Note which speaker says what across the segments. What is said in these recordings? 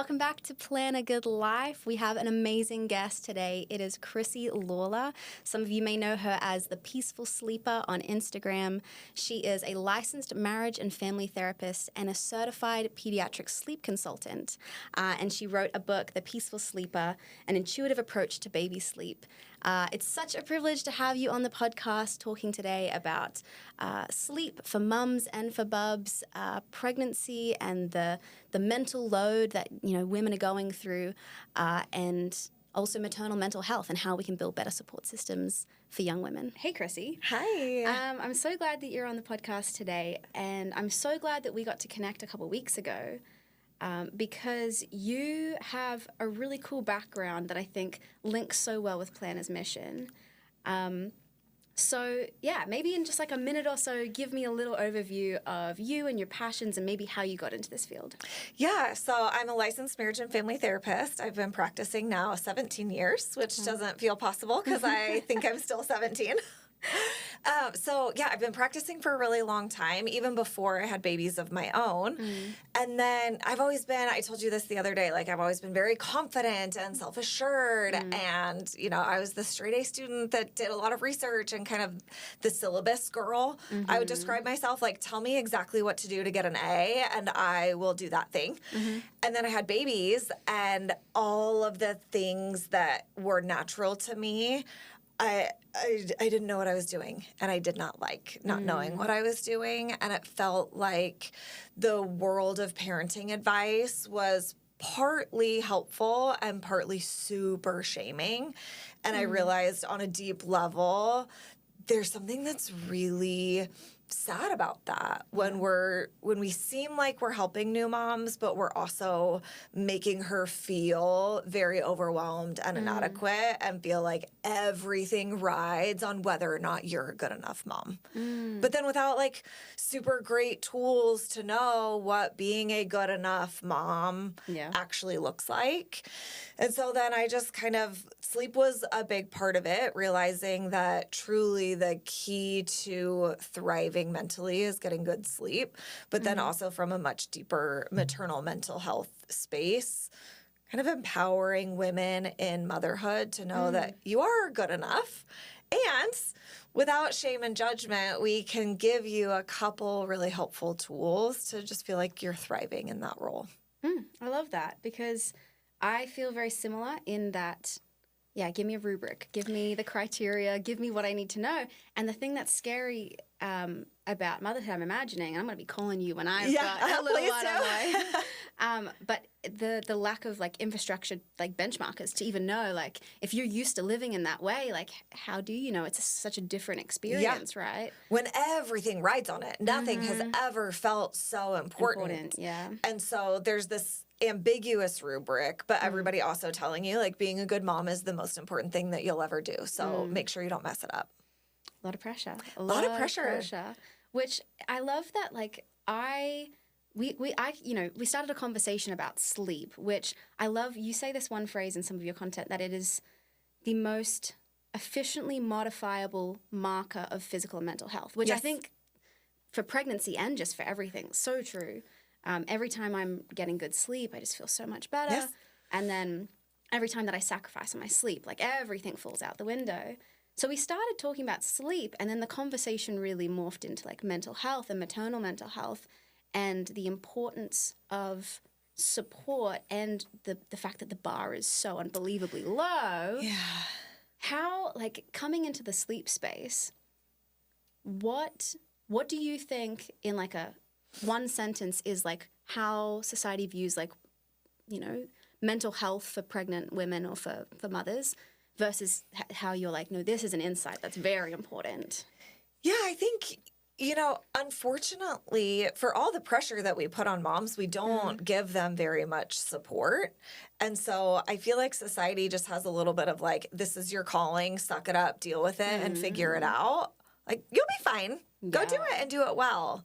Speaker 1: welcome back to Plana Good Life. We have an amazing guest today. It is Chrissy Lawler. Some of you may know her as the Peaceful Sleeper on Instagram. She is a licensed marriage and family therapist and a certified pediatric sleep consultant. And she wrote a book, The Peaceful Sleeper, An Intuitive Approach to Baby Sleep. It's such a privilege to have you on the podcast talking today about sleep for mums and for bubs, pregnancy and the mental load that women are going through, and also maternal mental health and how we can build better support systems for young women. Hey, Chrissy.
Speaker 2: Hi.
Speaker 1: I'm so glad that you're on the podcast today, and I'm so glad that we got to connect a couple of weeks ago. Because you have a really cool background that I think links so well with Plana's mission. So, maybe in just like a minute or so, give me a little overview of you and your passions and maybe how you got into this field.
Speaker 2: Yeah, so I'm a licensed marriage and family therapist. I've been practicing now 17 years, which doesn't feel possible because I think I'm still 17. I've been practicing for a really long time, even before I had babies of my own. And then I've always been, I told you this the other day, like I've always been very confident and self-assured. And, I was the straight A student that did a lot of research and kind of the syllabus girl. I would describe myself like, tell me exactly what to do to get an A and I will do that thing. And then I had babies and all of the things that were natural to me, I didn't know what I was doing, and I did not like not knowing what I was doing, and it felt like the world of parenting advice was partly helpful and partly super shaming, and I realized on a deep level there's something that's really sad about that when we seem like we're helping new moms, but we're also making her feel very overwhelmed and inadequate and feel like everything rides on whether or not you're a good enough mom. But then without like super great tools to know what being a good enough mom actually looks like. And so then I just sleep was a big part of it, realizing that truly the key to thriving mentally is getting good sleep, but then also from a much deeper maternal mental health space, kind of empowering women in motherhood to know that you are good enough. And without shame and judgment, we can give you a couple really helpful tools to just feel like you're thriving in that role.
Speaker 1: I love that because I feel very similar in that, give me a rubric, give me the criteria, give me what I need to know. And the thing that's scary about motherhood, I'm imagining, and I'm going to be calling you when I've got a little one on the way. But the lack of like infrastructure, like benchmarkers to even know, like if you're used to living in that way, like how do you know? It's such a different experience, right?
Speaker 2: When everything rides on it, nothing has ever felt so important. And so there's this ambiguous rubric, but everybody also telling you like being a good mom is the most important thing that you'll ever do. So make sure you don't mess it up.
Speaker 1: A lot of pressure.
Speaker 2: A lot of pressure.
Speaker 1: Which I love that like we started a conversation about sleep, which I love. You say this one phrase in some of your content that it is the most efficiently modifiable marker of physical and mental health, which I think for pregnancy and just for everything, so true. Every time I'm getting good sleep, I just feel so much better.
Speaker 2: Yes.
Speaker 1: And then every time that I sacrifice on my sleep, like everything falls out the window. So we started talking about sleep, and then the conversation really morphed into like mental health and maternal mental health and the importance of support and the fact that the bar is so unbelievably low.
Speaker 2: Yeah.
Speaker 1: How, like, coming into the sleep space, what do you think in like a one sentence is like how society views like, mental health for pregnant women or for mothers versus how you're like, no, this is an insight that's very important?
Speaker 2: Yeah, I think, unfortunately, for all the pressure that we put on moms, we don't give them very much support. And so I feel like society just has a little bit of like, this is your calling, suck it up, deal with it, and figure it out. Like, you'll be fine. Go do it and do it well.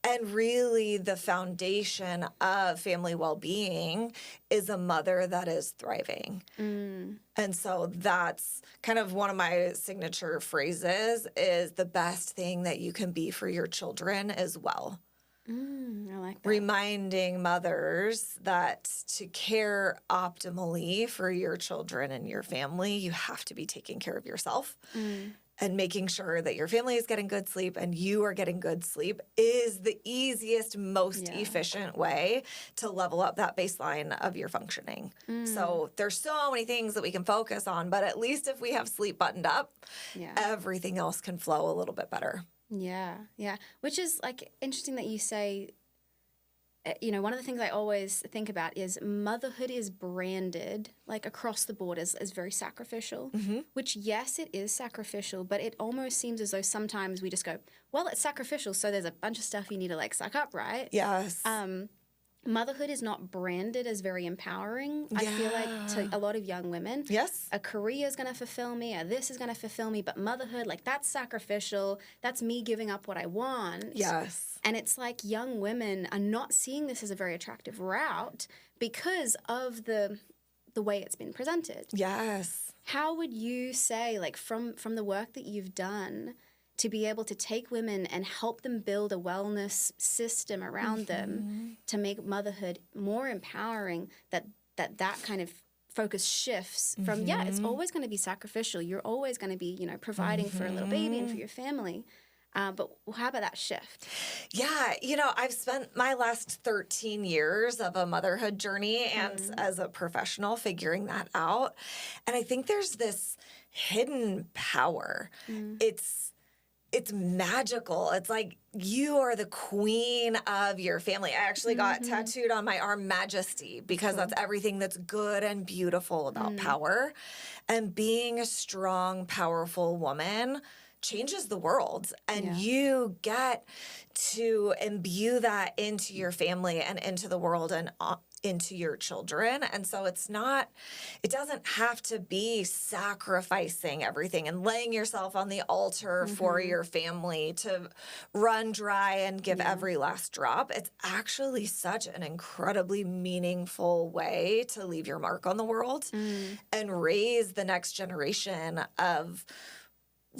Speaker 2: And really the foundation of family well-being is a mother that is thriving. And so that's kind of one of my signature phrases is the best thing that you can be for your children is well.
Speaker 1: I like that.
Speaker 2: Reminding mothers that to care optimally for your children and your family, you have to be taking care of yourself. And making sure that your family is getting good sleep and you are getting good sleep is the easiest, most efficient way to level up that baseline of your functioning. So there's so many things that we can focus on, but at least if we have sleep buttoned up, everything else can flow a little bit better.
Speaker 1: Yeah. Which is like interesting that you say, you know, one of the things I always think about is motherhood is branded like across the board as very sacrificial, which yes, it is sacrificial, but it almost seems as though sometimes we just go, well, it's sacrificial, so there's a bunch of stuff you need to like suck up, right?
Speaker 2: Yes.
Speaker 1: Motherhood is not branded as very empowering. I feel like to a lot of young women, a career is going to fulfill me, or this is going to fulfill me, but motherhood, like that's sacrificial. That's me giving up what I want.
Speaker 2: Yes.
Speaker 1: And it's like young women are not seeing this as a very attractive route because of the way it's been presented.
Speaker 2: Yes.
Speaker 1: How would you say, like from the work that you've done, to be able to take women and help them build a wellness system around them to make motherhood more empowering, that kind of focus shifts from, it's always going to be sacrificial. You're always going to be, you know, providing for a little baby and for your family. But how about that shift?
Speaker 2: Yeah, you know, I've spent my last 13 years of a motherhood journey and as a professional figuring that out. And I think there's this hidden power. It's magical. It's like you are the queen of your family. I actually got tattooed on my arm Majesty because that's everything that's good and beautiful about power. And being a strong, powerful woman changes the world, and you get to imbue that into your family and into the world and into your children. And so it doesn't have to be sacrificing everything and laying yourself on the altar for your family to run dry and give every last drop. It's actually such an incredibly meaningful way to leave your mark on the world and raise the next generation of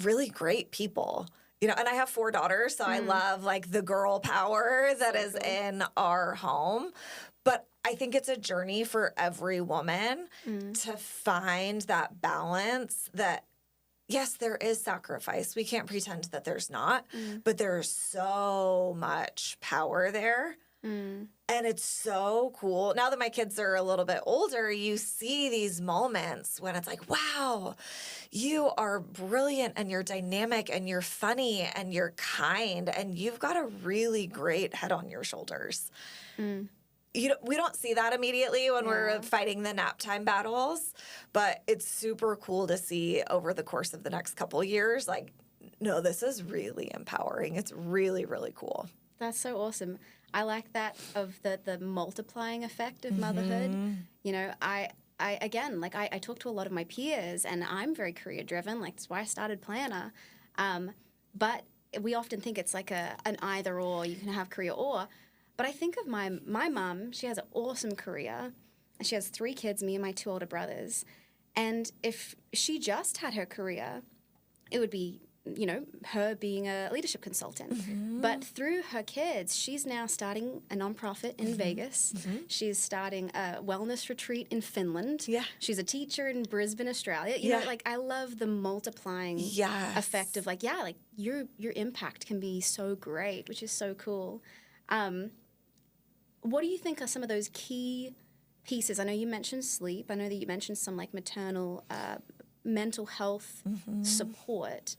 Speaker 2: really great people. You know, and I have 4 daughters, so I love like the girl power that is in our home. But I think it's a journey for every woman to find that balance that, yes, there is sacrifice. We can't pretend that there's not, but there's so much power there. And it's so cool. Now that my kids are a little bit older, you see these moments when it's like, wow, you are brilliant and you're dynamic and you're funny and you're kind and you've got a really great head on your shoulders. We don't see that immediately when we're fighting the nap time battles, but it's super cool to see over the course of the next couple years, like, no, this is really empowering. It's really, really cool.
Speaker 1: That's so awesome. I like that of the multiplying effect of motherhood. You know, I again, like I talk to a lot of my peers and I'm very career driven. Like that's why I started Plana. But we often think it's like an either or, you can have career or. But I think of my mom, she has an awesome career. She has 3 kids, me and my 2 older brothers. And if she just had her career, it would be, you know, her being a leadership consultant. But through her kids, she's now starting a nonprofit in Vegas. She's starting a wellness retreat in Finland. She's a teacher in Brisbane, Australia. You know, like I love the multiplying effect of like, like your impact can be so great, which is so cool. What do you think are some of those key pieces? I know you mentioned sleep. I know that you mentioned some like maternal mental health support.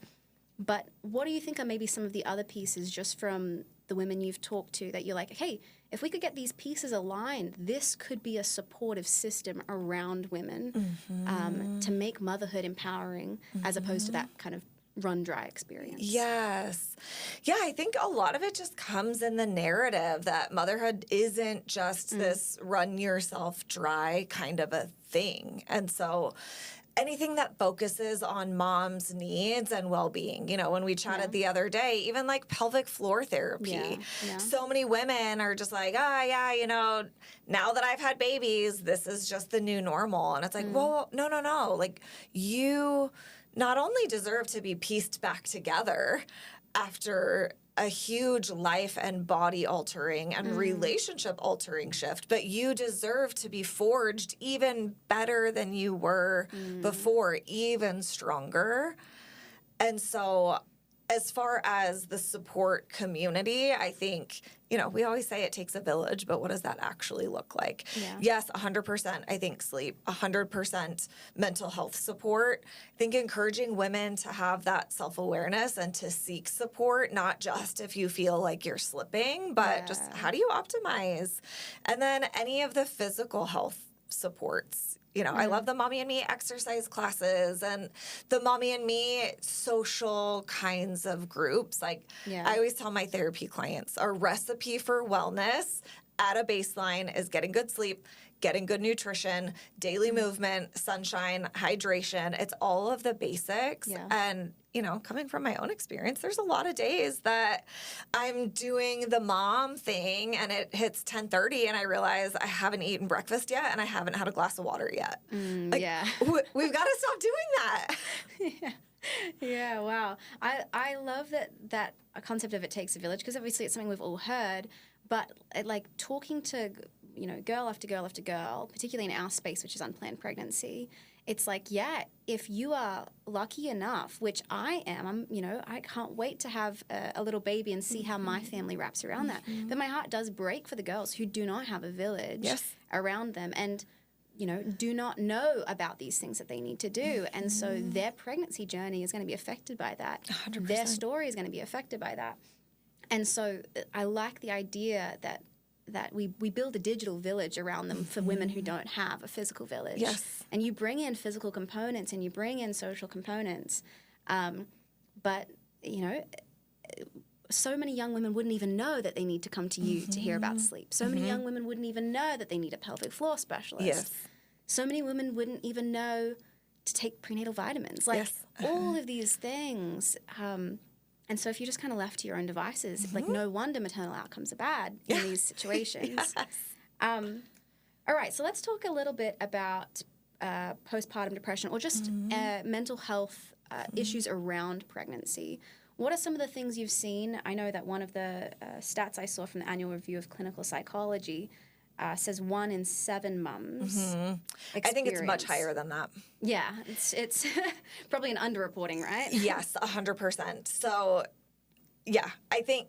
Speaker 1: But what do you think are maybe some of the other pieces just from the women you've talked to that you're like, hey, if we could get these pieces aligned, this could be a supportive system around women to make motherhood empowering as opposed to that kind of run dry experience?
Speaker 2: Yes. Yeah, I think a lot of it just comes in the narrative that motherhood isn't just this run yourself dry kind of a thing. And so anything that focuses on mom's needs and well-being. You know, when we chatted the other day, even like pelvic floor therapy. So many women are just like, you know, now that I've had babies, this is just the new normal. And it's like, well, no. Like you not only deserve to be pieced back together after a huge life and body altering and relationship altering shift, but you deserve to be forged even better than you were before, even stronger. And so as far as the support community, I think, we always say it takes a village, but what does that actually look like?
Speaker 1: Yeah.
Speaker 2: Yes, 100%, I think sleep, 100% mental health support. I think encouraging women to have that self-awareness and to seek support, not just if you feel like you're slipping, but just how do you optimize? And then any of the physical health supports. I love the Mommy and Me exercise classes and the Mommy and Me social kinds of groups. I always tell my therapy clients, our recipe for wellness at a baseline is getting good sleep, getting good nutrition, daily movement, sunshine, hydration. It's all of the basics.
Speaker 1: Yeah.
Speaker 2: And, coming from my own experience, there's a lot of days that I'm doing the mom thing and it hits 10:30 and I realize I haven't eaten breakfast yet and I haven't had a glass of water yet. We've got to stop doing that.
Speaker 1: Yeah, wow. I love that concept of it takes a village, because obviously it's something we've all heard, but talking to girl after girl after girl, particularly in our space, which is unplanned pregnancy, it's if you are lucky enough, which I am, I can't wait to have a little baby and see how my family wraps around that. But my heart does break for the girls who do not have a village around them and, do not know about these things that they need to do. And so their pregnancy journey is going to be affected by that.
Speaker 2: 100%.
Speaker 1: Their story is going to be affected by that. And so I like the idea that we build a digital village around them for women who don't have a physical village.
Speaker 2: Yes.
Speaker 1: And you bring in physical components and you bring in social components. But, so many young women wouldn't even know that they need to come to you to hear about sleep. So many young women wouldn't even know that they need a pelvic floor specialist.
Speaker 2: Yes.
Speaker 1: So many women wouldn't even know to take prenatal vitamins. All of these things. And so if you're just kind of left to your own devices, no wonder maternal outcomes are bad in these situations. All right, so let's talk a little bit about postpartum depression or just mental health issues around pregnancy. What are some of the things you've seen? I know that one of the stats I saw from the annual review of clinical psychology says 1 in 7 mums.
Speaker 2: I think it's much higher than that.
Speaker 1: Yeah, it's probably an underreporting, right?
Speaker 2: Yes, 100%. So, I think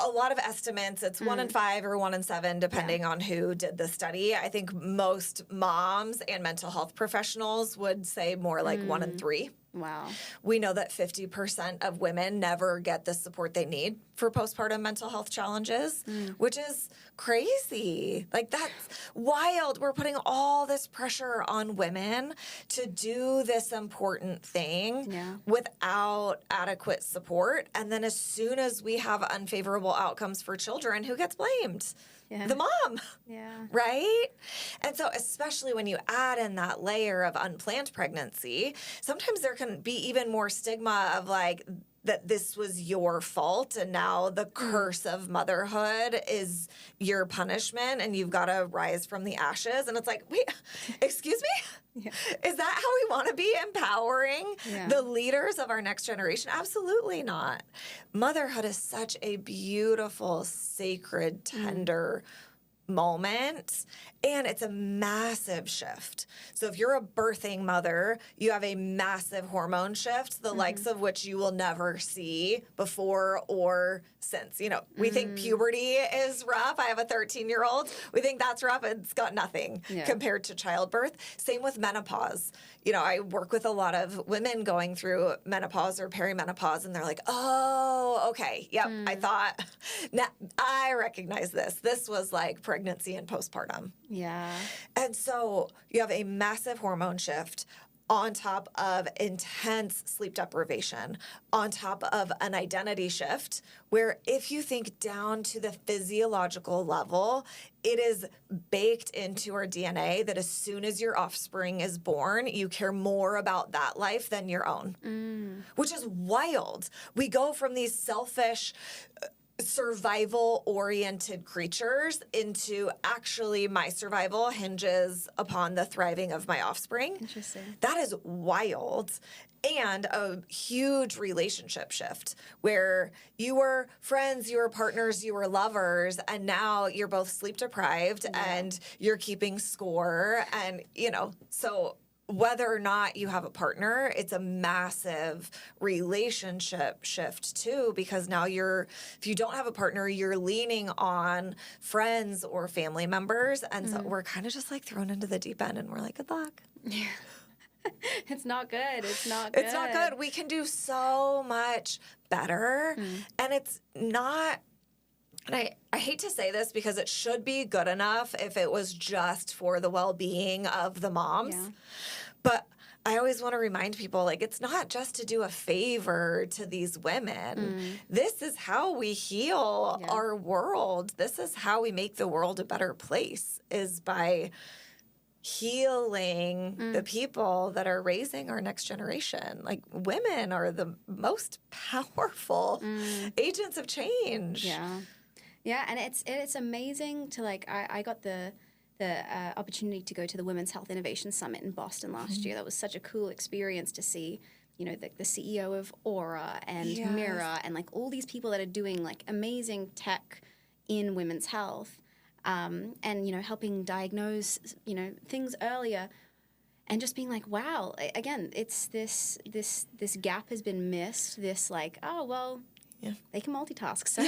Speaker 2: a lot of estimates, it's 1 in 5 or 1 in 7, depending on who did the study. I think most moms and mental health professionals would say more like 1 in 3.
Speaker 1: Wow.
Speaker 2: We know that 50% of women never get the support they need for postpartum mental health challenges, which is crazy. That's wild. We're putting all this pressure on women to do this important thing without adequate support. And then as soon as we have unfavorable outcomes for children, who gets blamed?
Speaker 1: Yeah.
Speaker 2: The mom.
Speaker 1: Yeah.
Speaker 2: Right? And so especially when you add in that layer of unplanned pregnancy, sometimes there can be even more stigma of that this was your fault and now the curse of motherhood is your punishment and you've got to rise from the ashes. And it's wait, excuse me? Yeah. Is that how we want to be empowering the leaders of our next generation? Absolutely not. Motherhood is such a beautiful, sacred, tender moment, and it's a massive shift. So if you're a birthing mother, you have a massive hormone shift, the likes of which you will never see before or since. We think puberty is rough. I have a 13-year-old. We think that's rough. It's got nothing compared to childbirth. Same with menopause. I work with a lot of women going through menopause or perimenopause, and they're like, oh, okay, yep, I thought, now I recognize this. This was like pregnancy and postpartum.
Speaker 1: Yeah.
Speaker 2: And so you have a massive hormone shift on top of intense sleep deprivation, on top of an identity shift, where if you think down to the physiological level, it is baked into our DNA that as soon as your offspring is born, you care more about that life than your own, which is wild. We go from these selfish, survival-oriented creatures into actually my survival hinges upon the thriving of my offspring.
Speaker 1: Interesting.
Speaker 2: That is wild. and a huge relationship shift where you were friends, you were partners, you were lovers, and now you're both sleep deprived and you're keeping score. And, so whether or not you have a partner, it's a massive relationship shift too, because now if you don't have a partner, you're leaning on friends or family members. And so we're kind of just like thrown into the deep end and we're like, good luck.
Speaker 1: Yeah. It's not good. It's not good.
Speaker 2: It's not good. We can do so much better. And it's not, and I hate to say this because it should be good enough if it was just for the well-being of the moms. Yeah. But I always want to remind people, like, it's not just to do a favor to these women. This is how we heal our world. This is how we make the world a better place, is by healing the people that are raising our next generation. Like, women are the most powerful agents of change.
Speaker 1: Yeah, and it's amazing to, like, I got the opportunity to go to the Women's Health Innovation Summit in Boston last year. That was such a cool experience to see, the CEO of Aura and Mira and, like, all these people that are doing, like, amazing tech in women's health. And, helping diagnose, things earlier, and just being like, wow, again, it's this gap has been missed, this, like, oh, well, they can multitask. So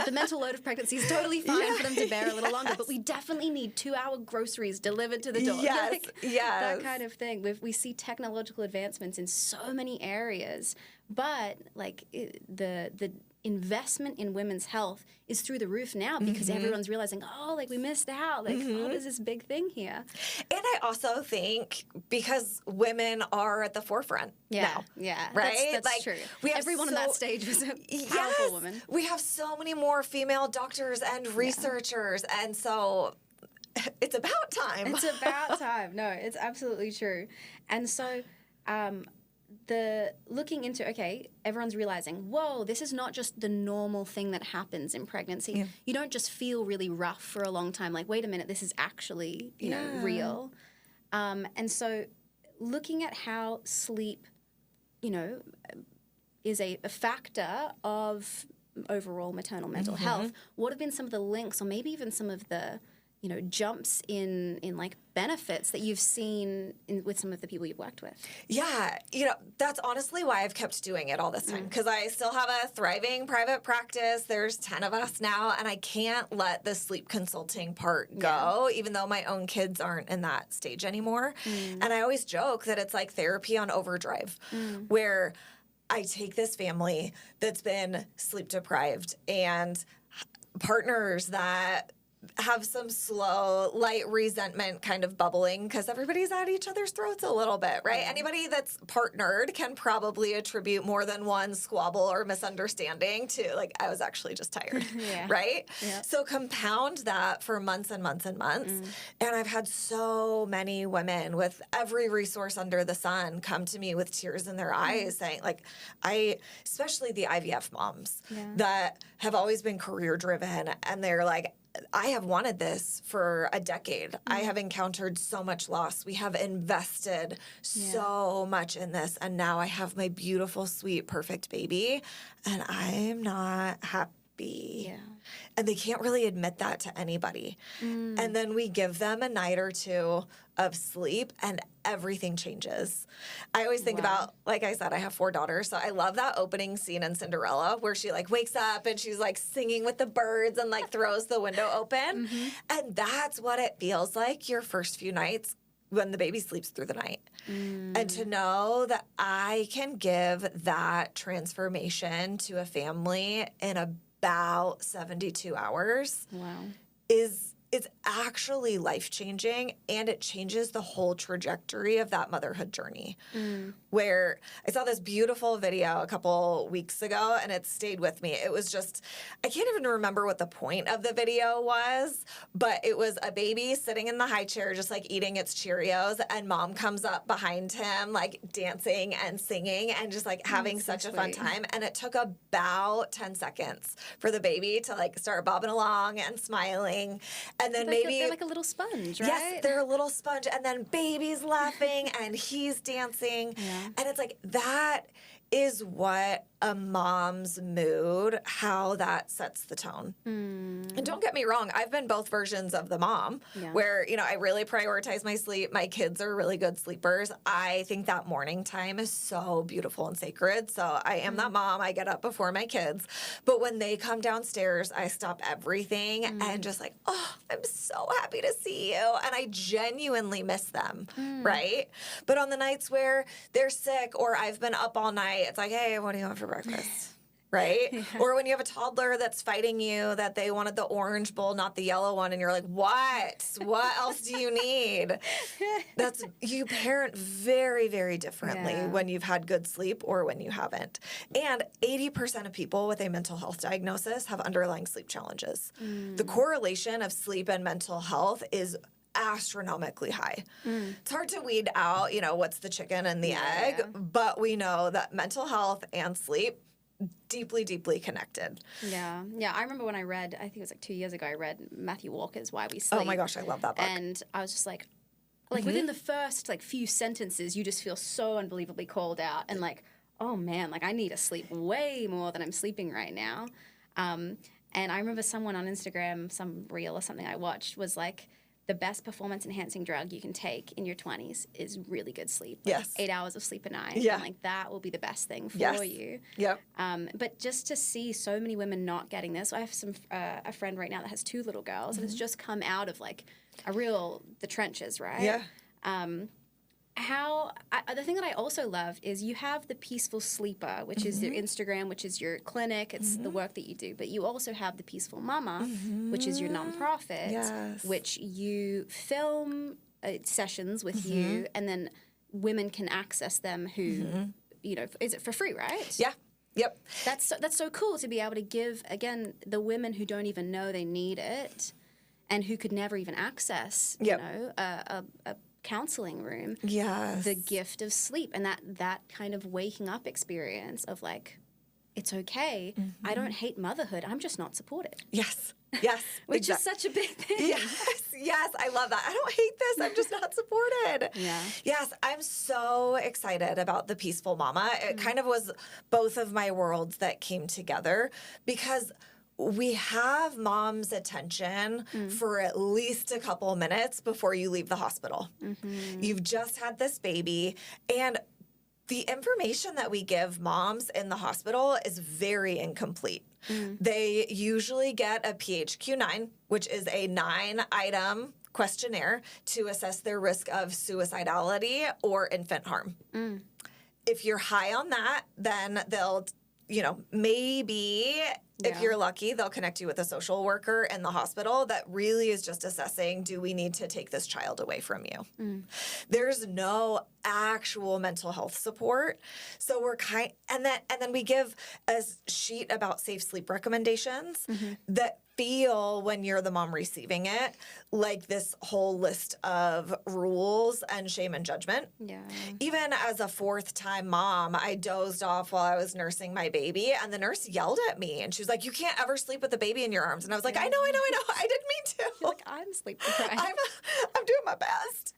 Speaker 1: the mental load of pregnancy is totally fine for them to bear a little longer, but we definitely need 2-hour groceries delivered to the door. That kind of thing. We see technological advancements in so many areas, but, like, the investment in women's health is through the roof now because everyone's realizing, oh, like, we missed out. Like, oh, there's this big thing here.
Speaker 2: And I also think because women are at the forefront now.
Speaker 1: Yeah,
Speaker 2: right?
Speaker 1: That's like, true. Everyone on that stage was a powerful woman.
Speaker 2: We have so many more female doctors and researchers, and so it's about time.
Speaker 1: It's about time. No, it's absolutely true. And so looking into, everyone's realizing, whoa, this is not just the normal thing that happens in pregnancy. Yeah. You don't just feel really rough for a long time. Like, wait a minute, this is actually, real. And so looking at how sleep, is a factor of overall maternal mental health, what have been some of the links or maybe even some of the, jumps in like benefits that you've seen with some of the people you've worked with?
Speaker 2: Yeah, that's honestly why I've kept doing it all this time, because I still have a thriving private practice. There's 10 of us now, and I can't let the sleep consulting part go, even though my own kids aren't in that stage anymore. And I always joke that it's like therapy on overdrive, where I take this family that's been sleep deprived and partners that have some slow, light resentment kind of bubbling because everybody's at each other's throats a little bit, right? Anybody that's partnered can probably attribute more than one squabble or misunderstanding to, like, I was actually just tired, right? Yeah. So compound that for months and months and months. And I've had so many women with every resource under the sun come to me with tears in their eyes saying, like, especially the IVF moms that have always been career driven, and they're like, I have wanted this for a decade. I have encountered so much loss. We have invested so much in this, and now I have my beautiful, sweet, perfect baby, and I'm not happy. Yeah. And they can't really admit that to anybody. And then we give them a night or two of sleep, and everything changes. I always think about, like I said, I have 4 daughters, so I love that opening scene in Cinderella where she, like, wakes up and she's, like, singing with the birds and, like, throws the window open. And that's what it feels like your first few nights when the baby sleeps through the night. And to know that I can give that transformation to a family in about 72 hours it's actually life-changing, and it changes the whole trajectory of that motherhood journey. Where I saw this beautiful video a couple weeks ago, and it stayed with me. It was just, I can't even remember what the point of the video was, but it was a baby sitting in the high chair just, like, eating its Cheerios, and mom comes up behind him, like, dancing and singing and just, like, having such a fun time. And it took about 10 seconds for the baby to, like, start bobbing along and smiling. And then
Speaker 1: they're like a little sponge, right?
Speaker 2: Yes, they're a little sponge. And then baby's laughing and he's dancing. And it's like, that is what a mom's mood, how that sets the tone. And don't get me wrong, I've been both versions of the mom where, you know, I really prioritize my sleep. My kids are really good sleepers. I think that morning time is so beautiful and sacred. So I am that mom. I get up before my kids. But when they come downstairs, I stop everything and just like, oh, I'm so happy to see you. And I genuinely miss them, right? But on the nights where they're sick or I've been up all night, it's like, hey, what do you want for breakfast? Right? Or when you have a toddler that's fighting you that they wanted the orange bowl, not the yellow one, and you're like, what? What else do you need? You parent very, very differently when you've had good sleep or when you haven't. And 80% of people with a mental health diagnosis have underlying sleep challenges. The correlation of sleep and mental health is astronomically high. It's hard to weed out, you know, what's the chicken and the egg, but we know that mental health and sleep deeply, deeply connected.
Speaker 1: Yeah. I remember when I read, I think it was like 2 years ago, I read Matthew Walker's Why We Sleep.
Speaker 2: Oh my gosh, I love that book.
Speaker 1: And I was just like within the first like few sentences, you just feel so unbelievably called out and like, oh man, like I need to sleep way more than I'm sleeping right now. And I remember someone on Instagram, some reel or something I watched was like, the best performance-enhancing drug you can take in your 20s is really good sleep. Like 8 hours of sleep a night. Yeah. And like that will be the best thing for you.
Speaker 2: Yep.
Speaker 1: But just to see so many women not getting this, I have a friend right now that has 2 little girls and has just come out of like the trenches, right?
Speaker 2: Yeah.
Speaker 1: The thing that I also love is you have the Peaceful Sleeper, which is your Instagram, which is your clinic. It's the work that you do. But you also have the Peaceful Mama, which is your nonprofit, which you film sessions with you, and then women can access them who, you know, is it for free, right?
Speaker 2: Yeah. Yep.
Speaker 1: That's so cool to be able to give, again, the women who don't even know they need it and who could never even access, you know, a counseling room, the gift of sleep and that kind of waking up experience of like, it's okay. I don't hate motherhood. I'm just not supported.
Speaker 2: Yes.
Speaker 1: Which is such a big thing.
Speaker 2: Yes, I love that. I don't hate this. I'm just not supported. Yes, I'm so excited about the Peaceful Mama. It kind of was both of my worlds that came together because we have mom's attention for at least a couple minutes before you leave the hospital. You've just had this baby, and the information that we give moms in the hospital is very incomplete. They usually get a PHQ-9, which is a 9-item questionnaire to assess their risk of suicidality or infant harm. If you're high on that, then they'll, you know, maybe if you're lucky, they'll connect you with a social worker in the hospital that really is just assessing, do we need to take this child away from you? There's no actual mental health support. So we're and then we give a sheet about safe sleep recommendations that feel, when you're the mom receiving it, like this whole list of rules and shame and judgment. Even as a 4th-time mom, I dozed off while I was nursing my baby, and the nurse yelled at me, and she was like, you can't ever sleep with the baby in your arms. And I was like, I know. I didn't mean to.
Speaker 1: You're like, I'm sleep deprived.
Speaker 2: I'm doing my best.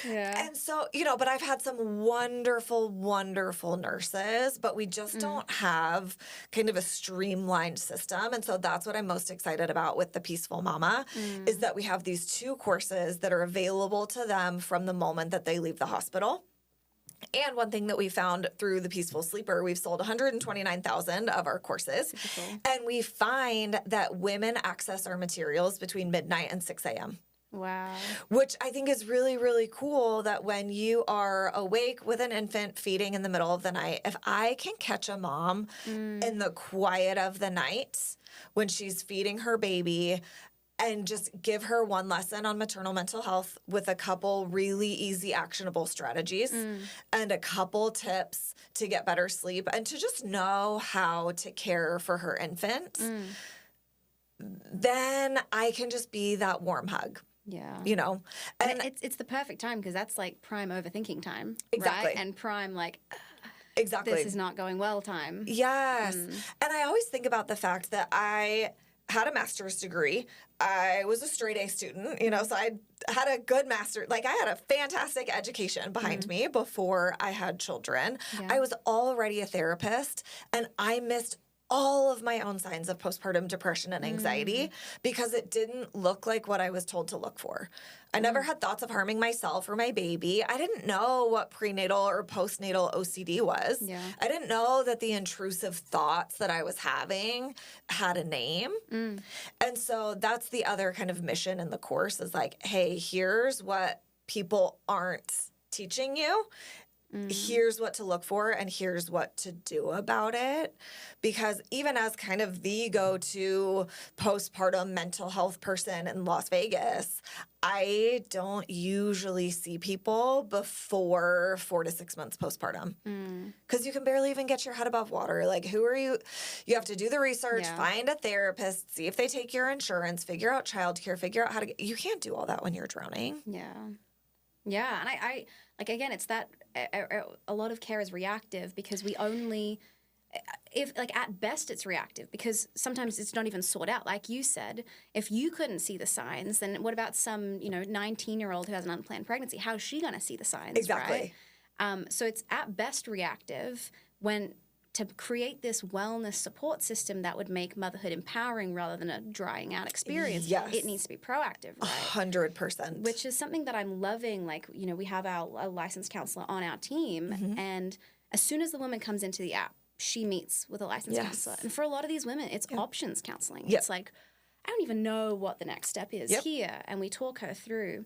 Speaker 2: And so, you know, but I've had some wonderful, wonderful nurses, but we just don't have kind of a streamlined system. And so that's what I'm most excited about with the Peaceful Mama is that we have these 2 courses that are available to them from the moment that they leave the hospital. And one thing that we found through the Peaceful Sleeper, we've sold 129,000 of our courses. Cool. And we find that women access our materials between midnight and 6 a.m.
Speaker 1: Wow.
Speaker 2: Which I think is really, really cool that when you are awake with an infant feeding in the middle of the night, if I can catch a mom in the quiet of the night when she's feeding her baby and just give her one lesson on maternal mental health with a couple really easy, actionable strategies and a couple tips to get better sleep and to just know how to care for her infant, then I can just be that warm hug. You know?
Speaker 1: And it's the perfect time because that's like prime overthinking time.
Speaker 2: Exactly.
Speaker 1: Right? And prime like...
Speaker 2: Exactly.
Speaker 1: This is not going well time.
Speaker 2: Yes. And I always think about the fact that I had a master's degree. I was a straight A student, so I had a good master. Like, I had a fantastic education behind me before I had children.
Speaker 1: Yeah.
Speaker 2: I was already a therapist, and I missed all of my own signs of postpartum depression and anxiety because it didn't look like what I was told to look for. I never had thoughts of harming myself or my baby. I didn't know what prenatal or postnatal OCD was.
Speaker 1: Yeah.
Speaker 2: I didn't know that the intrusive thoughts that I was having had a name. And so that's the other kind of mission in the course is like, hey, here's what people aren't teaching you. Here's what to look for and here's what to do about it. Because even as kind of the go-to postpartum mental health person in Las Vegas, I don't usually see people before 4 to 6 months postpartum. Because you can barely even get your head above water. Like, who are you? You have to do the research, find a therapist, see if they take your insurance, figure out childcare, figure out how to get... You can't do all that when you're drowning.
Speaker 1: Yeah. Yeah, and I like, again, it's that a lot of care is reactive because we only, if like at best it's reactive because sometimes it's not even sought out. Like you said, if you couldn't see the signs, then what about some 19-year-old who has an unplanned pregnancy? How's she going to see the signs?
Speaker 2: Exactly.
Speaker 1: Right? So it's at best reactive when to create this wellness support system that would make motherhood empowering rather than a drying out experience.
Speaker 2: Yes.
Speaker 1: It needs to be proactive, right?
Speaker 2: 100%.
Speaker 1: Which is something that I'm loving. Like, we have a licensed counselor on our team, and as soon as the woman comes into the app, she meets with a licensed counselor. And for a lot of these women, it's options counseling. It's like, I don't even know what the next step is here, and we talk her through.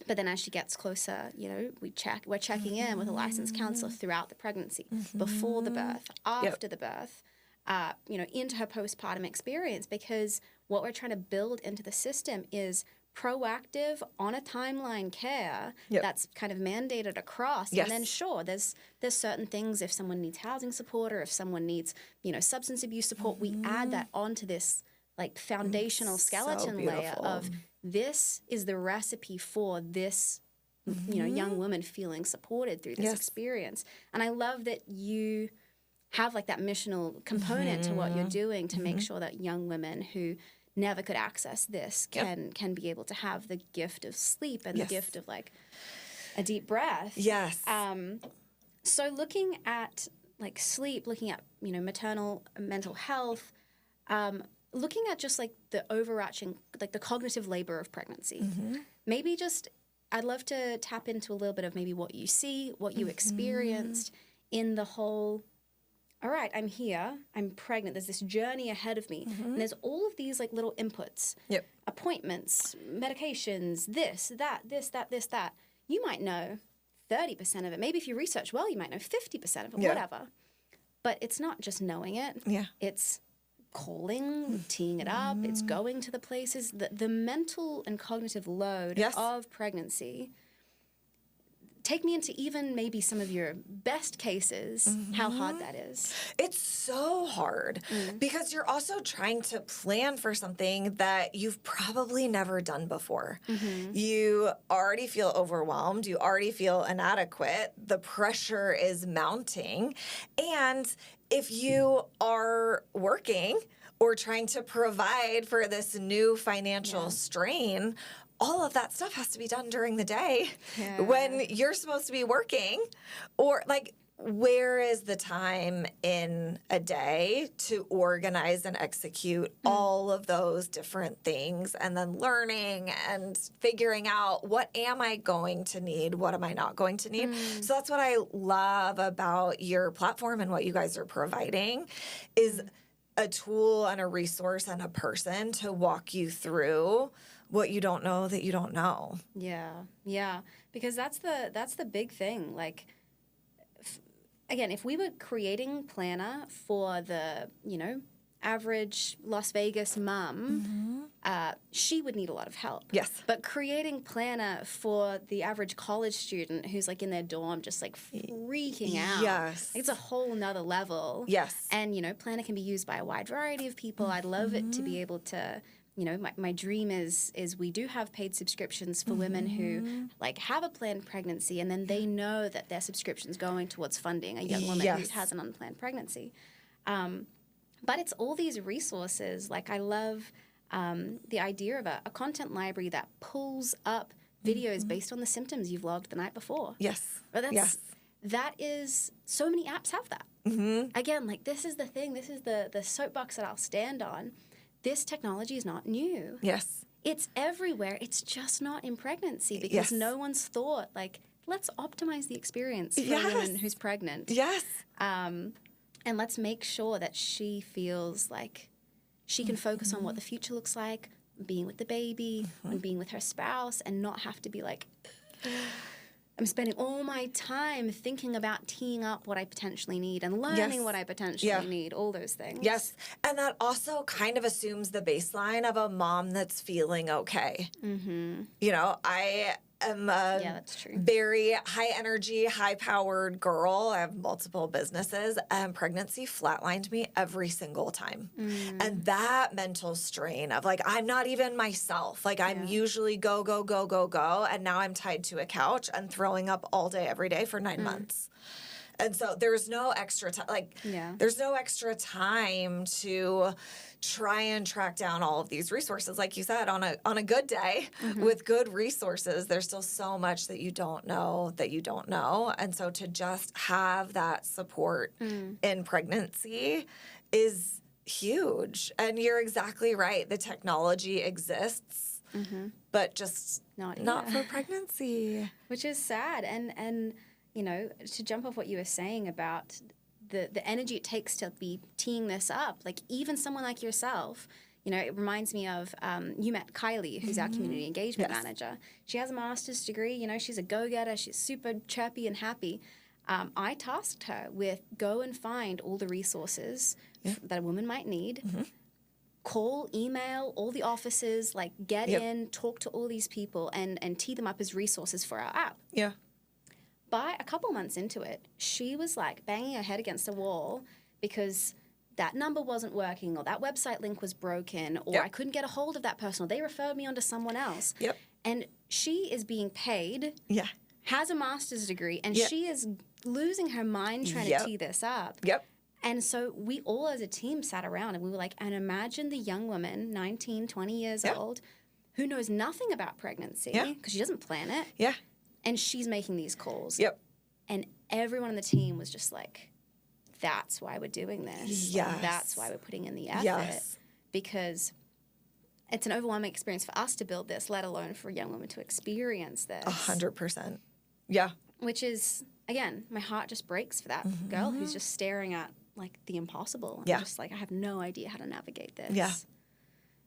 Speaker 1: But then as she gets closer, we're checking in with a licensed counselor throughout the pregnancy, before the birth, after the birth, into her postpartum experience, because what we're trying to build into the system is proactive, on a timeline care that's kind of mandated across. And then sure, there's certain things, if someone needs housing support or if someone needs, substance abuse support, we add that onto this like foundational skeleton layer of this is the recipe for this, young woman feeling supported through this experience. And I love that you have like that missional component to what you're doing to make sure that young women who never could access this can be able to have the gift of sleep and the gift of like a deep breath.
Speaker 2: Yes.
Speaker 1: So looking at like sleep, looking at, maternal mental health, looking at just like the overarching, like the cognitive labor of pregnancy, maybe just, I'd love to tap into a little bit of maybe what you see, what you experienced in the whole, all right, I'm here, I'm pregnant, there's this journey ahead of me, and there's all of these like little inputs, appointments, medications, this, that. You might know 30% of it. Maybe if you research well, you might know 50% of it, whatever. But it's not just knowing it. It's calling, teeing it up, it's going to the places. The mental and cognitive load of pregnancy. Take me into even maybe some of your best cases, how hard that is.
Speaker 2: It's so hard because you're also trying to plan for something that you've probably never done before. You already feel overwhelmed. You already feel inadequate. The pressure is mounting. And if you are working or trying to provide for this new financial strain, all of that stuff has to be done during the day when you're supposed to be working. Or like, where is the time in a day to organize and execute all of those different things, and then learning and figuring out what am I going to need, what am I not going to need. So that's what I love about your platform and what you guys are providing is a tool and a resource and a person to walk you through what you don't know that you don't know.
Speaker 1: Yeah. Because that's the big thing. Like, again, if we were creating Plana for the, average Las Vegas mom, she would need a lot of help.
Speaker 2: Yes.
Speaker 1: But creating Plana for the average college student who's like in their dorm just like freaking out.
Speaker 2: Yes.
Speaker 1: It's a whole nother level.
Speaker 2: Yes.
Speaker 1: And, Plana can be used by a wide variety of people. I'd love it to be able to... my dream is we do have paid subscriptions for women who like have a planned pregnancy and then they know that their subscription's going towards funding a young woman who has an unplanned pregnancy. But it's all these resources. Like I love the idea of a content library that pulls up videos based on the symptoms you've logged the night before.
Speaker 2: Yes.
Speaker 1: But that is, so many apps have that. Again, like this is the thing, this is the soapbox that I'll stand on. This technology is not new.
Speaker 2: Yes.
Speaker 1: It's everywhere. It's just not in pregnancy because no one's thought, like, let's optimize the experience for a woman who's pregnant.
Speaker 2: Yes.
Speaker 1: And let's make sure that she feels like she can focus on what the future looks like, being with the baby, and being with her spouse, and not have to be like, I'm spending all my time thinking about teeing up what I potentially need and learning what I potentially need, all those things.
Speaker 2: Yes. And that also kind of assumes the baseline of a mom that's feeling okay. You know, I am a
Speaker 1: that's true.
Speaker 2: very high energy, high powered girl. I have multiple businesses, and pregnancy flatlined me every single time. And that mental strain of like, I'm not even myself. Like I'm usually go, go, go, go, go. And now I'm tied to a couch and throwing up all day, every day for 9 months. And so there's no extra time, there's no extra time to try and track down all of these resources. Like you said, on a good day with good resources, there's still so much that you don't know. And so to just have that support in pregnancy is huge. And you're exactly right. The technology exists, but just not for pregnancy.
Speaker 1: Which is sad. And you know, to jump off what you were saying about the energy it takes to be teeing this up, like even someone like yourself, you know, it reminds me of, you met Kylie, who's our community engagement manager. She has a master's degree, you know, she's a go-getter, she's super chirpy and happy. I tasked her with go and find all the resources that a woman might need, call, email all the offices, like get in, talk to all these people and tee them up as resources for our app.
Speaker 2: Yeah.
Speaker 1: By a couple months into it, she was like banging her head against a wall because that number wasn't working or that website link was broken or I couldn't get a hold of that person or they referred me on to someone else. And she is being paid, has a master's degree, and she is losing her mind trying to tee this up. And so we all as a team sat around and we were like, and imagine the young woman, 19, 20 years old, who knows nothing about pregnancy because she doesn't plan it. And she's making these calls. And everyone on the team was just like, that's why we're doing this. Like, that's why we're putting in the effort. Because it's an overwhelming experience for us to build this, let alone for a young woman to experience this.
Speaker 2: 100%.
Speaker 1: Which is, again, my heart just breaks for that girl who's just staring at, like, the impossible. I'm just like, I have no idea how to navigate this.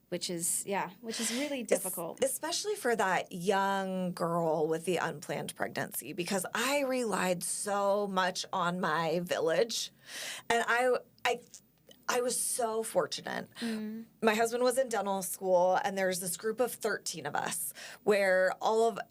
Speaker 1: Which is really difficult.
Speaker 2: Especially for that young girl with the unplanned pregnancy, because I relied so much on my village. And I was so fortunate. My husband was in dental school, and there's this group of 13 of us where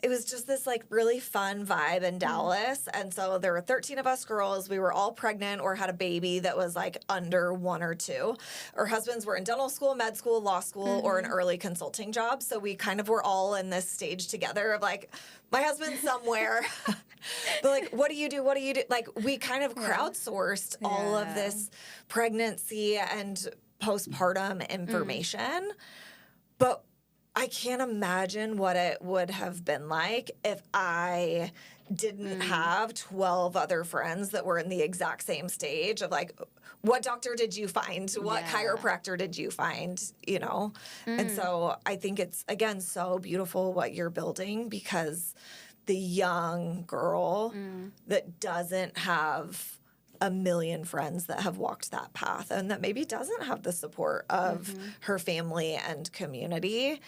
Speaker 2: it was just this like really fun vibe in Dallas. And so there were 13 of us girls. We were all pregnant or had a baby that was like under 1 or 2. Our husbands were in dental school, med school, law school, or an early consulting job. So we kind of were all in this stage together of like, my husband's somewhere. But like, what do you do? What do you do? Like, we kind of crowdsourced all of this pregnancy and postpartum information. But I can't imagine what it would have been like if I didn't have 12 other friends that were in the exact same stage of like, what doctor did you find? What chiropractor did you find? You know? And so I think it's, again, so beautiful what you're building, because the young girl that doesn't have a million friends that have walked that path and that maybe doesn't have the support of her family and community.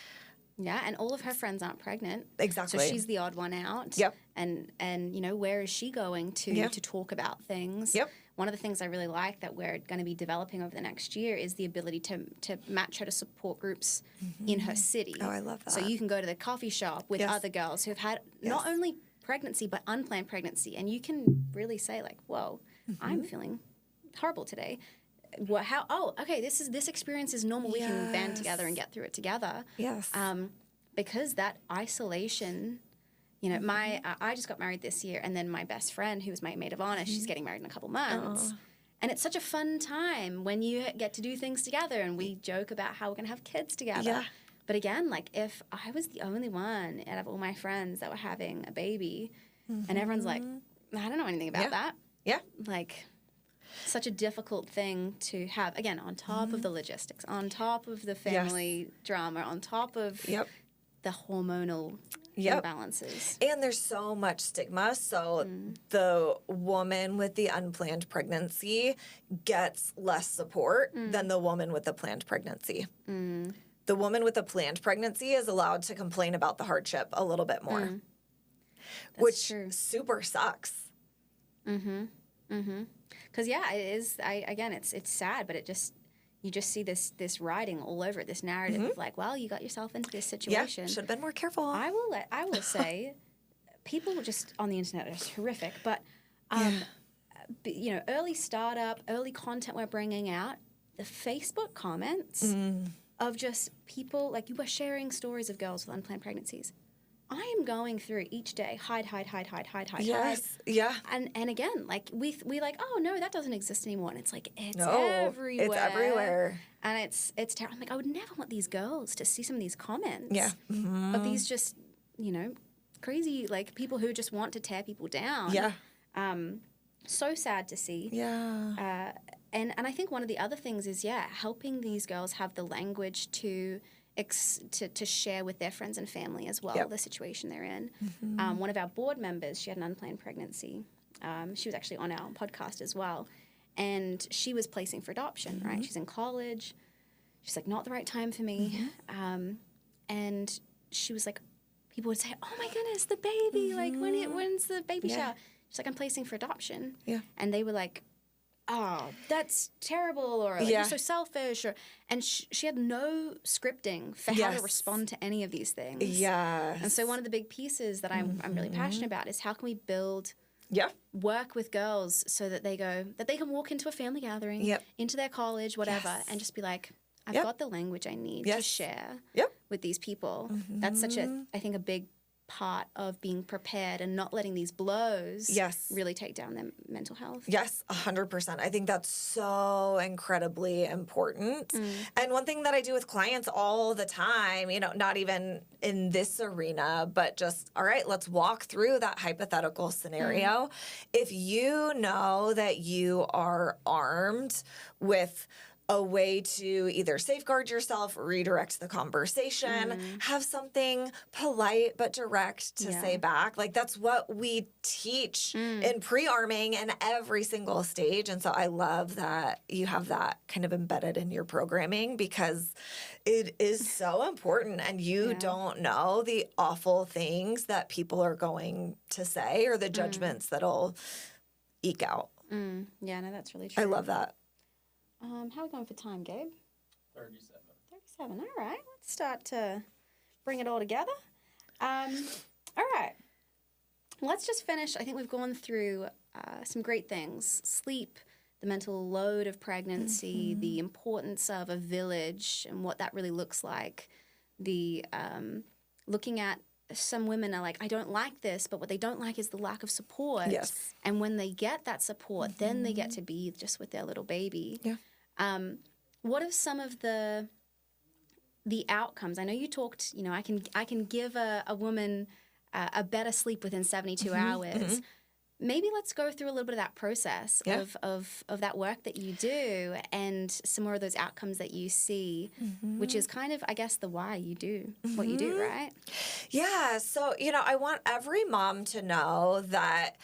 Speaker 1: Yeah, and all of her friends aren't pregnant.
Speaker 2: Exactly.
Speaker 1: So she's the odd one out. And you know, where is she going to talk about things? One of the things I really like that we're going to be developing over the next year is the ability to match her to support groups in her city.
Speaker 2: Oh, I love that.
Speaker 1: So you can go to the coffee shop with other girls who have had not only pregnancy but unplanned pregnancy, and you can really say like, whoa, I'm feeling horrible today. Well, this experience is normal. We can band together and get through it together. Because that isolation, you know, I just got married this year, and then my best friend, who was my maid of honor, she's getting married in a couple months. And it's such a fun time when you get to do things together, and we joke about how we're going to have kids together.
Speaker 2: Yeah.
Speaker 1: But again, like if I was the only one out of all my friends that were having a baby, and everyone's like, I don't know anything about that.
Speaker 2: Yeah.
Speaker 1: Like, such a difficult thing to have, again, on top of the logistics, on top of the family drama, on top of the hormonal imbalances.
Speaker 2: And there's so much stigma. So the woman with the unplanned pregnancy gets less support than the woman with the planned pregnancy. The woman with the planned pregnancy is allowed to complain about the hardship a little bit more, which super sucks.
Speaker 1: Because it is. Again, it's sad, but you just see this writing all over it, this narrative of like, well, you got yourself into this situation.
Speaker 2: Yeah, should have been more careful.
Speaker 1: I will say, people just on the internet are horrific, but early startup, early content we're bringing out, the Facebook comments of just people like you were sharing stories of girls with unplanned pregnancies. I am going through each day, hide.
Speaker 2: Yes. Yeah.
Speaker 1: And again, like we like, oh no, that doesn't exist anymore. And it's like everywhere.
Speaker 2: It's everywhere.
Speaker 1: And it's terrible. I'm like, I would never want these girls to see some of these comments.
Speaker 2: Yeah.
Speaker 1: Of these just, crazy like people who just want to tear people down.
Speaker 2: Yeah.
Speaker 1: So sad to see.
Speaker 2: Yeah.
Speaker 1: And I think one of the other things is helping these girls have the language to share with their friends and family as well the situation they're in. One of our board members, she had an unplanned pregnancy. She was actually on our podcast as well, and she was placing for adoption. Right, she's in college. She's like, not the right time for me. And she was like, people would say, "Oh my goodness, the baby! Like when's the baby shower?" She's like, "I'm placing for adoption." Yeah, and they were like, oh, that's terrible, or like, you're so selfish, and she had no scripting for how to respond to any of these things. Yes. And so one of the big pieces that I'm really passionate about is how can we build work with girls so that they can walk into a family gathering, into their college, whatever, and just be like, I've got the language I need to share with these people. That's such I think a big part of being prepared and not letting these blows really take down their mental health.
Speaker 2: Yes, 100%. I think that's so incredibly important. And one thing that I do with clients all the time, not even in this arena, but just, all right, let's walk through that hypothetical scenario. If you know that you are armed with a way to either safeguard yourself, redirect the conversation, have something polite but direct to say back. Like that's what we teach in pre-arming and every single stage. And so I love that you have that kind of embedded in your programming because it is so important and you don't know the awful things that people are going to say or the judgments that'll eke out.
Speaker 1: Yeah, no, that's really true.
Speaker 2: I love that.
Speaker 1: How are we going for time, Gabe?
Speaker 3: 37.
Speaker 1: 37. All right. Let's start to bring it all together. All right. Let's just finish. I think we've gone through some great things. Sleep, the mental load of pregnancy, the importance of a village and what that really looks like. The looking at some women are like, I don't like this, but what they don't like is the lack of support. Yes. And when they get that support, then they get to be just with their little baby. Yeah. What are some of the outcomes? I know you talked, I can give a woman a better sleep within 72 hours. Maybe let's go through a little bit of that process of that work that you do and some more of those outcomes that you see, which is kind of, I guess, the why you do what you do, right?
Speaker 2: Yeah. So, I want every mom to know that,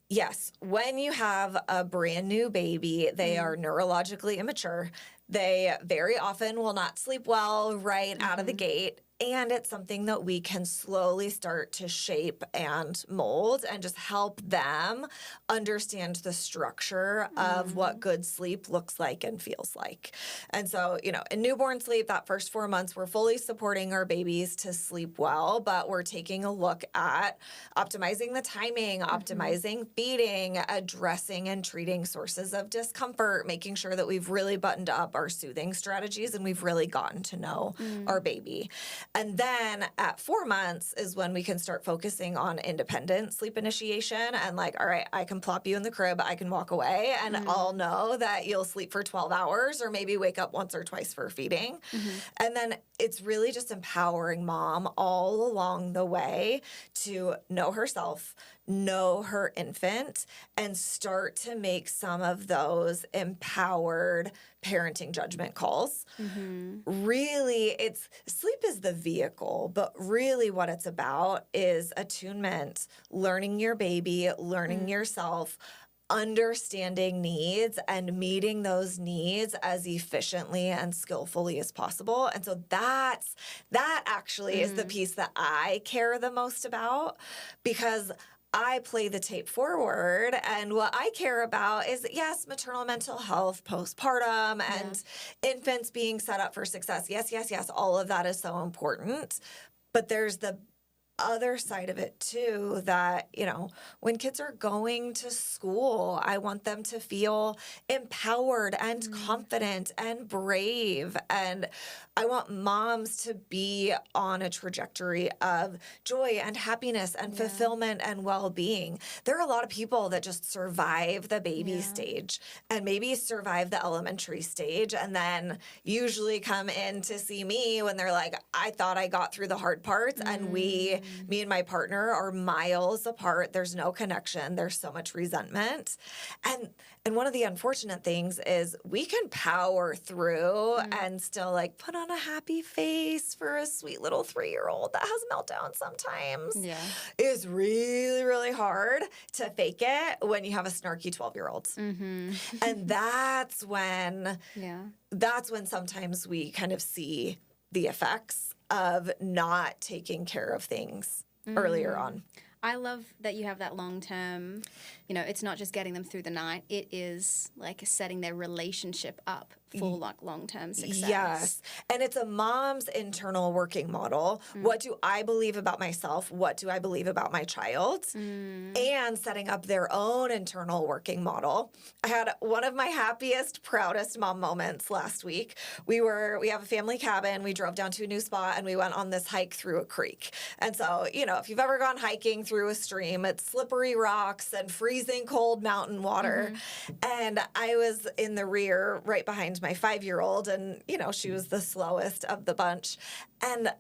Speaker 2: yes, when you have a brand new baby, they are neurologically immature. They very often will not sleep well right out of the gate. And it's something that we can slowly start to shape and mold and just help them understand the structure of what good sleep looks like and feels like. And so, in newborn sleep, that first 4 months, we're fully supporting our babies to sleep well, but we're taking a look at optimizing the timing, optimizing feeding, addressing and treating sources of discomfort, making sure that we've really buttoned up our soothing strategies and we've really gotten to know our baby. And then at 4 months is when we can start focusing on independent sleep initiation and like, all right, I can plop you in the crib, I can walk away, and I'll know that you'll sleep for 12 hours or maybe wake up once or twice for feeding. And then it's really just empowering mom all along the way to know herself, know her infant, and start to make some of those empowered parenting judgment calls. Really, it's sleep is the vehicle, but really what it's about is attunement, learning your baby, learning yourself, understanding needs and meeting those needs as efficiently and skillfully as possible. And so that actually is the piece that I care the most about, because I play the tape forward, and what I care about is, yes, maternal mental health, postpartum, and infants being set up for success. Yes, yes, yes, all of that is so important. But there's the other side of it too, that, you know, when kids are going to school, I want them to feel empowered and confident and brave. And I want moms to be on a trajectory of joy and happiness and fulfillment and well-being. There are a lot of people that just survive the baby stage and maybe survive the elementary stage, and then usually come in to see me when they're like, I thought I got through the hard parts, and me and my partner are miles apart. There's no connection. There's so much resentment. And one of the unfortunate things is we can power through and still like put on a happy face for a sweet little 3-year-old that has meltdowns sometimes. It's really, really hard to fake it when you have a snarky 12-year-old. And that's when sometimes we kind of see the effects of not taking care of things earlier on.
Speaker 1: I love that you have that long-term, you know, it's not just getting them through the night. It is like setting their relationship up for like long-term success.
Speaker 2: Yes. And it's a mom's internal working model. What do I believe about myself? What do I believe about my child? And setting up their own internal working model. I had one of my happiest, proudest mom moments last week. We have a family cabin. We drove down to a new spot and we went on this hike through a creek. And so, you know, if you've ever gone hiking through a stream, it's slippery rocks and freezing cold mountain water. And I was in the rear right behind my 5-year-old, and, you know, she was the slowest of the bunch. And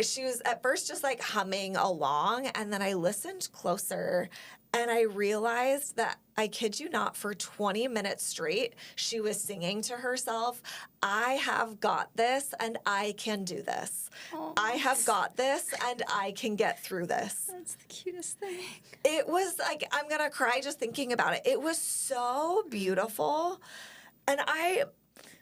Speaker 2: she was at first just like humming along, and then I listened closer and I realized that, I kid you not, for 20 minutes straight, she was singing to herself, I have got this and I can do this. I have got this and I can get through this.
Speaker 1: That's the cutest thing.
Speaker 2: It was like, I'm going to cry just thinking about it. It was so beautiful. And I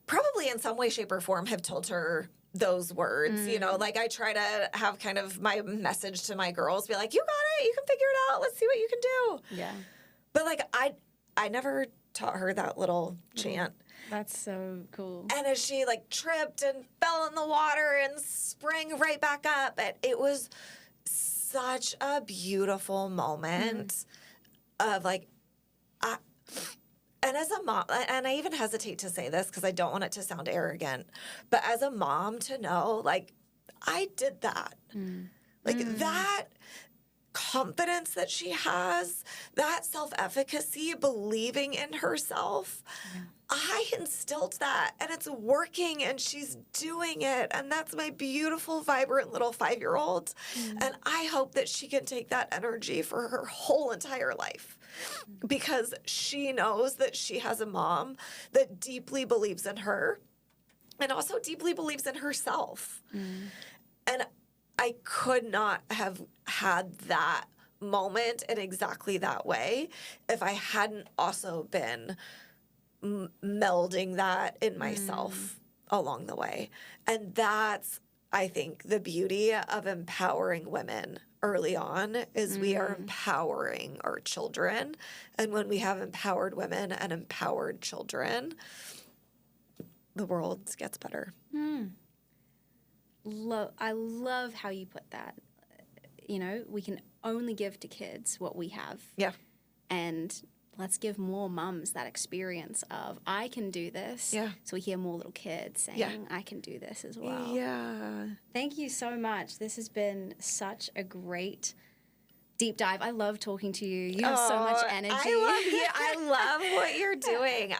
Speaker 2: probably in some way, shape, or form have told her those words, you know, like I try to have kind of my message to my girls, be like, you got it, you can figure it out, let's see what you can do.
Speaker 1: Yeah.
Speaker 2: But like I never taught her that little chant.
Speaker 1: That's so cool.
Speaker 2: And as she like tripped and fell in the water and sprang right back up, it was such a beautiful moment of like, and as a mom, and I even hesitate to say this because I don't want it to sound arrogant, but as a mom to know, like, I did that. Like, that confidence that she has, that self-efficacy, believing in herself, I instilled that, and it's working, and she's doing it, and that's my beautiful, vibrant little 5-year-old, and I hope that she can take that energy for her whole entire life, because she knows that she has a mom that deeply believes in her and also deeply believes in herself. And I could not have had that moment in exactly that way if I hadn't also been melding that in myself along the way. And that's, I think, the beauty of empowering women early on is we are empowering our children. And when we have empowered women and empowered children, the world gets better.
Speaker 1: I love how you put that. You know, we can only give to kids what we have.
Speaker 2: Yeah.
Speaker 1: And let's give more mums that experience of, I can do this.
Speaker 2: Yeah.
Speaker 1: So we hear more little kids saying, I can do this as well.
Speaker 2: Yeah.
Speaker 1: Thank you so much. This has been such a great deep dive. I love talking to you. You have so much energy.
Speaker 2: I love what you're doing.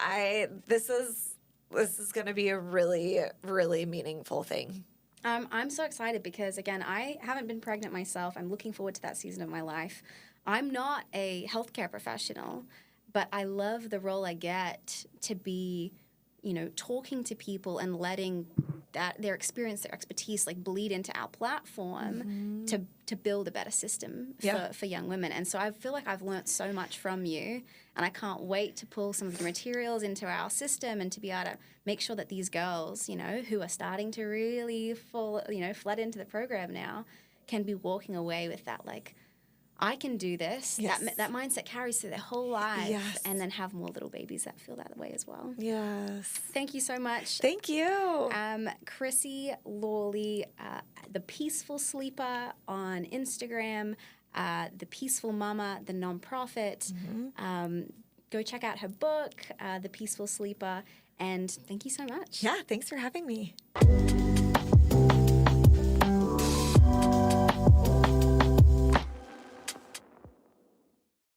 Speaker 2: This is going to be a really, really meaningful thing.
Speaker 1: I'm so excited because, again, I haven't been pregnant myself. I'm looking forward to that season of my life. I'm not a healthcare professional, but I love the role I get to be, talking to people and letting their experience, their expertise, like, bleed into our platform to build a better system for young women. And so I feel like I've learned so much from you, and I can't wait to pull some of the materials into our system and to be able to make sure that these girls, who are starting to really flood into the program now, can be walking away with that, like, I can do this.
Speaker 2: Yes.
Speaker 1: That mindset carries through their whole life,
Speaker 2: Yes.
Speaker 1: and then have more little babies that feel that way as well.
Speaker 2: Yes.
Speaker 1: Thank you so much.
Speaker 2: Thank you.
Speaker 1: Chrissy Lawley, the Peaceful Sleeper on Instagram, the Peaceful Mama, the nonprofit. Go check out her book, The Peaceful Sleeper, and thank you so much.
Speaker 2: Yeah, thanks for having me.